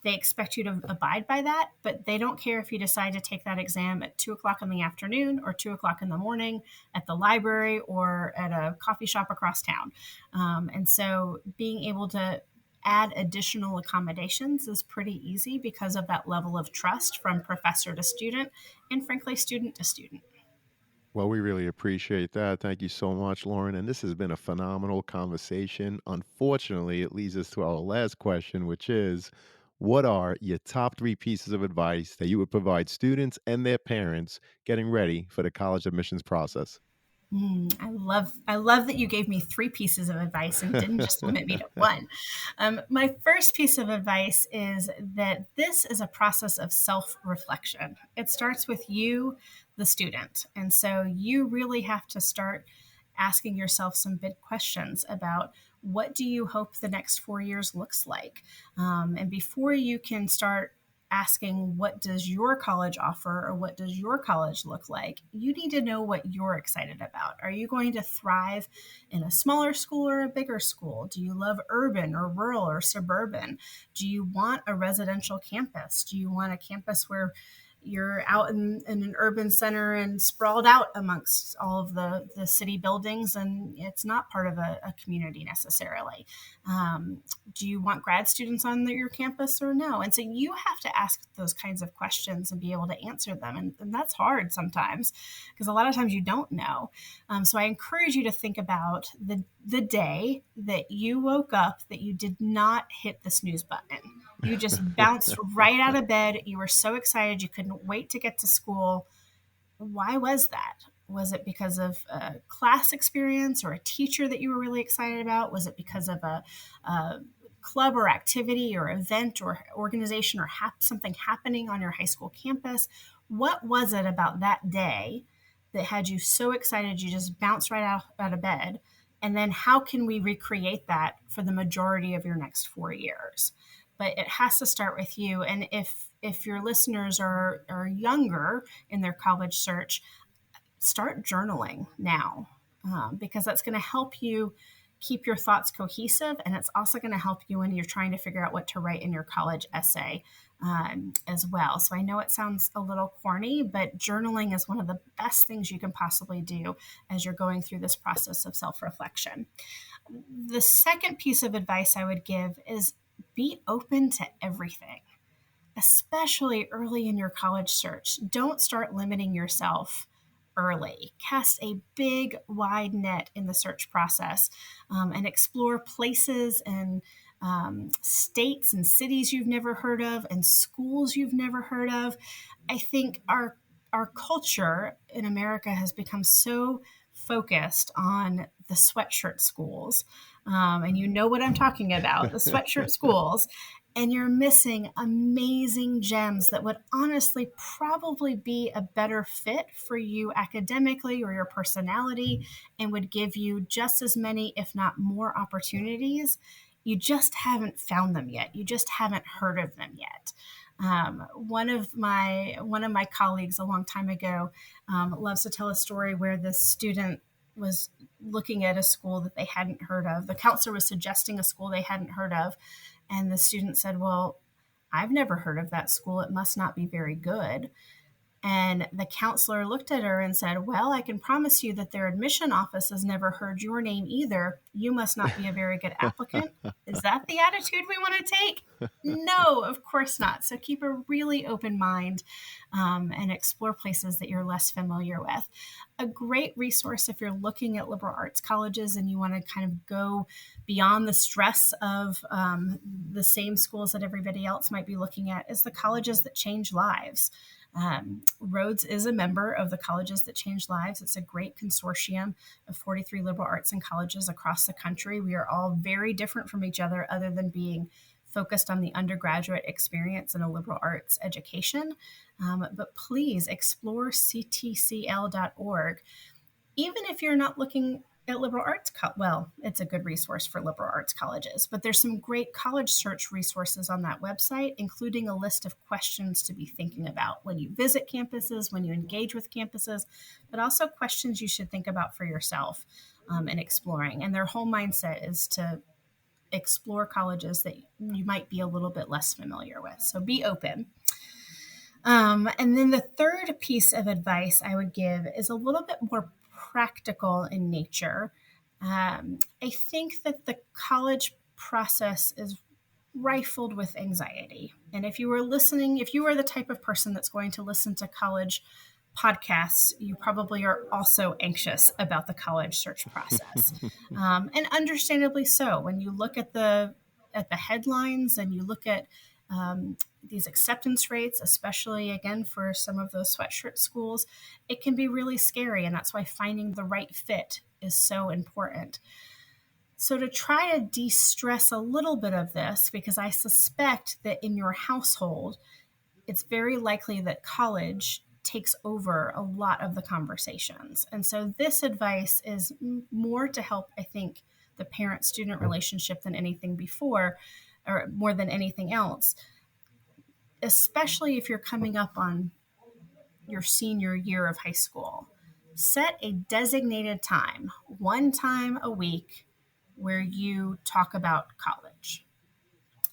they expect you to abide by that, but they don't care if you decide to take that exam at 2 o'clock in the afternoon or 2 o'clock in the morning at the library or at a coffee shop across town. And so being able to add additional accommodations is pretty easy because of that level of trust from professor to student, and frankly, student to student. Well, we really appreciate that. Thank you so much, Lauren. And this has been a phenomenal conversation. Unfortunately, it leads us to our last question, which is, what are your top three pieces of advice that you would provide students and their parents getting ready for the college admissions process? I love that you gave me three pieces of advice and didn't just limit me to one. My first piece of advice is that this is a process of self-reflection. It starts with you, the student, and so you really have to start asking yourself some big questions about what do you hope the next 4 years looks like, and before you can start asking what does your college offer or what does your college look like, you need to know what you're excited about. Are you going to thrive in a smaller school or a bigger school? Do you love urban or rural or suburban? Do you want a residential campus? Do you want a campus where you're out in an urban center and sprawled out amongst all of the city buildings, and it's not part of a community necessarily? Do you want grad students on your campus or no? And so you have to ask those kinds of questions and be able to answer them. And that's hard sometimes because a lot of times you don't know. So I encourage you to think about the day that you woke up that you did not hit the snooze button. You just bounced right out of bed. You were so excited. You couldn't wait to get to school. Why was that? Was it because of a class experience or a teacher that you were really excited about? Was it because of a club or activity or event or organization or something happening on your high school campus? What was it about that day that had you so excited you just bounced right out of bed? And then how can we recreate that for the majority of your next 4 years? But it has to start with you. And if your listeners are younger in their college search, start journaling now, because that's going to help you keep your thoughts cohesive. And it's also going to help you when you're trying to figure out what to write in your college essay as well. So I know it sounds a little corny, but journaling is one of the best things you can possibly do as you're going through this process of self-reflection. The second piece of advice I would give is be open to everything, especially early in your college search. Don't start limiting yourself early. Cast a big, wide net in the search process, and explore places and states and cities you've never heard of and schools you've never heard of. I think our culture in America has become so focused on the sweatshirt schools. And you know what I'm talking about, the sweatshirt schools. And you're missing amazing gems that would honestly probably be a better fit for you academically or your personality and would give you just as many, if not more, opportunities. You just haven't found them yet. You just haven't heard of them yet. One of my colleagues a long time ago loves to tell a story where this student was looking at a school that they hadn't heard of. The counselor was suggesting a school they hadn't heard of, and the student said, "Well, I've never heard of that school. It must not be very good." And the counselor looked at her and said, "Well, I can promise you that their admission office has never heard your name either. You must not be a very good applicant." Is that the attitude we want to take? No, of course not. So keep a really open mind, and explore places that you're less familiar with. A great resource if you're looking at liberal arts colleges and you want to kind of go beyond the stress of the same schools that everybody else might be looking at is the Colleges That Change Lives. Rhodes is a member of the Colleges That Change Lives. It's a great consortium of 43 liberal arts and colleges across the country. We are all very different from each other than being focused on the undergraduate experience in a liberal arts education. But please explore ctcl.org. Even if you're not looking at liberal arts, well, it's a good resource for liberal arts colleges, but there's some great college search resources on that website, including a list of questions to be thinking about when you visit campuses, when you engage with campuses, but also questions you should think about for yourself and exploring. And their whole mindset is to explore colleges that you might be a little bit less familiar with. So be open. And then the third piece of advice I would give is a little bit more practical in nature. I think that the college process is rifled with anxiety. And if you were the type of person that's going to listen to college podcasts, you probably are also anxious about the college search process, and understandably so. When you look at the headlines and you look at these acceptance rates, especially again for some of those sweatshirt schools, it can be really scary, and that's why finding the right fit is so important. So to try to de-stress a little bit of this, because I suspect that in your household, it's very likely that college takes over a lot of the conversations. And so this advice is more to help, I think, the parent-student relationship than anything before, or more than anything else, especially if you're coming up on your senior year of high school. Set a designated time, one time a week, where you talk about college.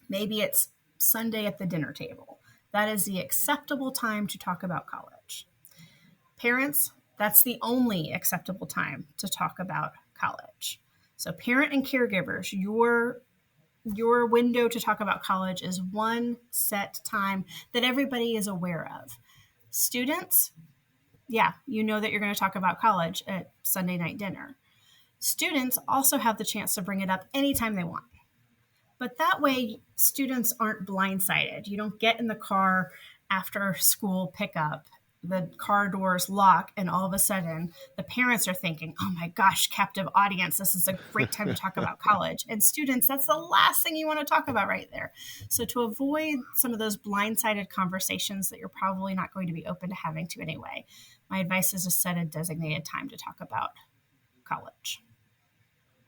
Maybe it's Sunday at the dinner table. That is the acceptable time to talk about college. Parents, that's the only acceptable time to talk about college. So parent and caregivers, your window to talk about college is one set time that everybody is aware of. Students, yeah, you know that you're going to talk about college at Sunday night dinner. Students also have the chance to bring it up anytime they want. But that way, students aren't blindsided. You don't get in the car after school pickup, the car doors lock, and all of a sudden the parents are thinking, oh my gosh, captive audience, this is a great time to talk about college. And students, that's the last thing you want to talk about right there. So to avoid some of those blindsided conversations that you're probably not going to be open to having to anyway, my advice is to set a designated time to talk about college.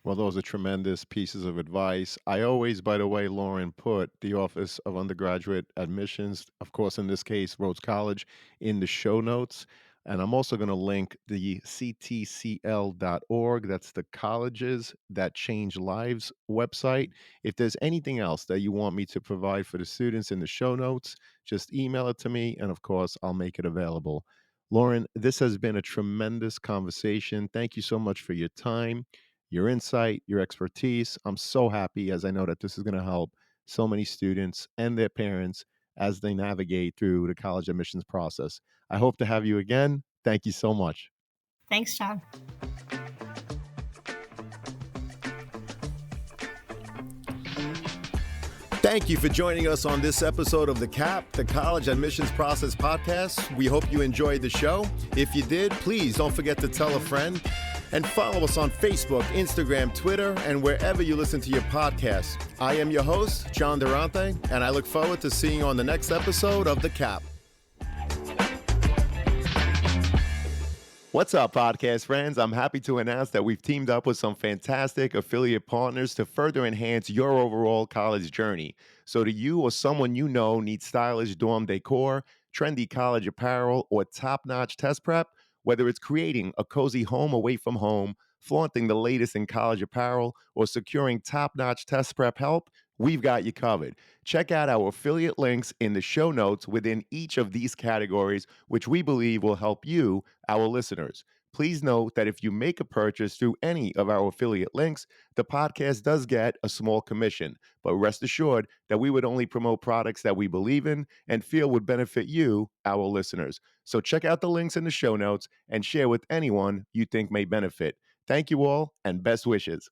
Well, those are tremendous pieces of advice. I always, by the way, Lauren, put the Office of Undergraduate Admissions, of course, in this case, Rhodes College, in the show notes. And I'm also going to link the ctcl.org. That's the Colleges That Change Lives website. If there's anything else that you want me to provide for the students in the show notes, just email it to me. And of course, I'll make it available. Lauren, this has been a tremendous conversation. Thank you so much for your time, your insight, your expertise. I'm so happy, as I know that this is going to help so many students and their parents as they navigate through the college admissions process. I hope to have you again. Thank you so much. Thanks, John. Thank you for joining us on this episode of The CAP, the College Admissions Process Podcast. We hope you enjoyed the show. If you did, please don't forget to tell a friend and follow us on Facebook, Instagram, Twitter, and wherever you listen to your podcasts. I am your host, John Durante, and I look forward to seeing you on the next episode of The CAP. What's up, podcast friends? I'm happy to announce that we've teamed up with some fantastic affiliate partners to further enhance your overall college journey. So do you or someone you know needs stylish dorm decor, trendy college apparel, or top-notch test prep? Whether it's creating a cozy home away from home, flaunting the latest in college apparel, or securing top-notch test prep help, we've got you covered. Check out our affiliate links in the show notes within each of these categories, which we believe will help you, our listeners. Please note that if you make a purchase through any of our affiliate links, the podcast does get a small commission. But rest assured that we would only promote products that we believe in and feel would benefit you, our listeners. So check out the links in the show notes and share with anyone you think may benefit. Thank you all, and best wishes.